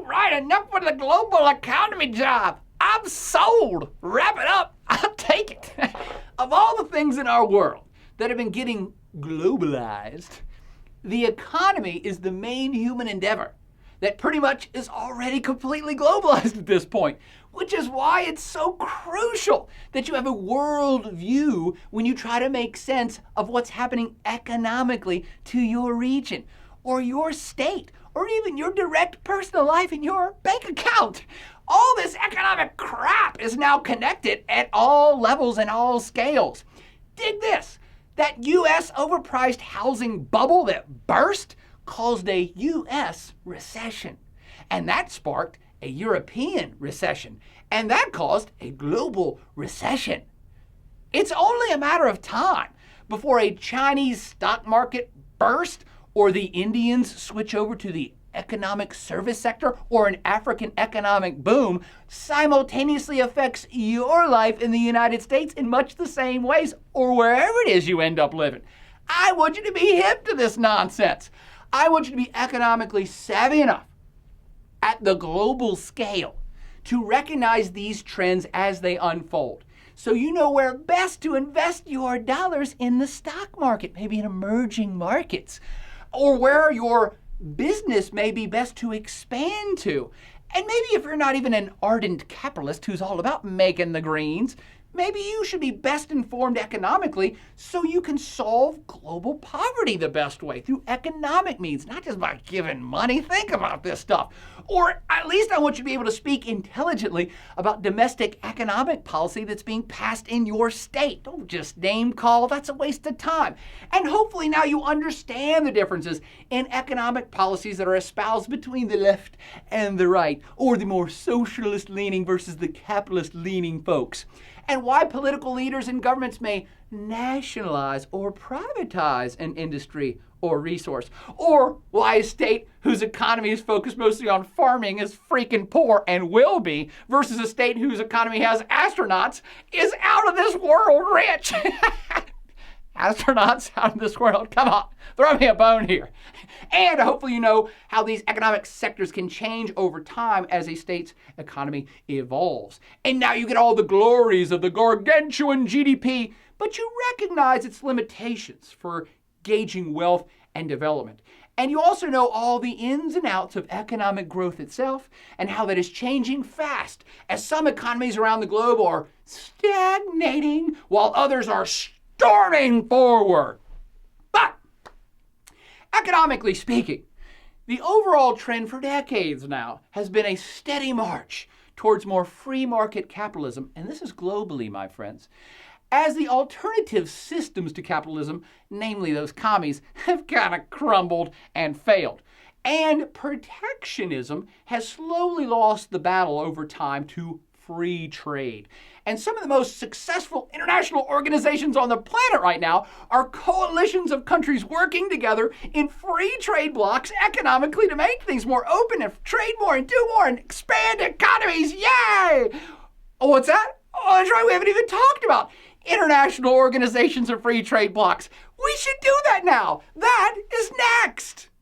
right, enough for the global economy job. I'm sold. Wrap it up. I'll take it. Of all the things in our world that have been getting globalized, the economy is the main human endeavor that pretty much is already completely globalized at this point, which is why it's so crucial that you have a world view when you try to make sense of what's happening economically to your region or your state or even your direct personal life in your bank account. All this economic crap is now connected at all levels and all scales. Dig this. That U.S. overpriced housing bubble that burst caused a U.S. recession. And that sparked a European recession. And that caused a global recession. It's only a matter of time before a Chinese stock market burst or the Indians switch over to the economic service sector or an African economic boom simultaneously affects your life in the United States in much the same ways or wherever it is you end up living. I want you to be hip to this nonsense. I want you to be economically savvy enough at the global scale to recognize these trends as they unfold. So you know where best to invest your dollars in the stock market, maybe in emerging markets, or where your business may be best to expand to. And maybe if you're not even an ardent capitalist who's all about making the greens, maybe you should be best informed economically so you can solve global poverty the best way through economic means, not just by giving money. Think about this stuff. Or at least I want you to be able to speak intelligently about domestic economic policy that's being passed in your state. Don't just name call. That's a waste of time. And hopefully now you understand the differences in economic policies that are espoused between the left and the right, or the more socialist leaning versus the capitalist leaning folks, and why political leaders and governments may nationalize or privatize an industry or resource, or why a state whose economy is focused mostly on farming is freaking poor and will be, versus a state whose economy has astronauts is out of this world rich. Astronauts out of this world, come on, throw me a bone here. And hopefully you know how these economic sectors can change over time as a state's economy evolves. And now you get all the glories of the gargantuan GDP, but you recognize its limitations for gauging wealth and development. And you also know all the ins and outs of economic growth itself and how that is changing fast as some economies around the globe are stagnating while others are storming forward. But economically speaking, the overall trend for decades now has been a steady march towards more free market capitalism, and this is globally, my friends, as the alternative systems to capitalism, namely those commies, have kind of crumbled and failed. And protectionism has slowly lost the battle over time to free trade. And some of the most successful international organizations on the planet right now are coalitions of countries working together in free trade blocs economically to make things more open and trade more and do more and expand economies. Yay! Oh, what's that? Oh, that's right, we haven't even talked about international organizations of free trade blocs. We should do that now. That is next.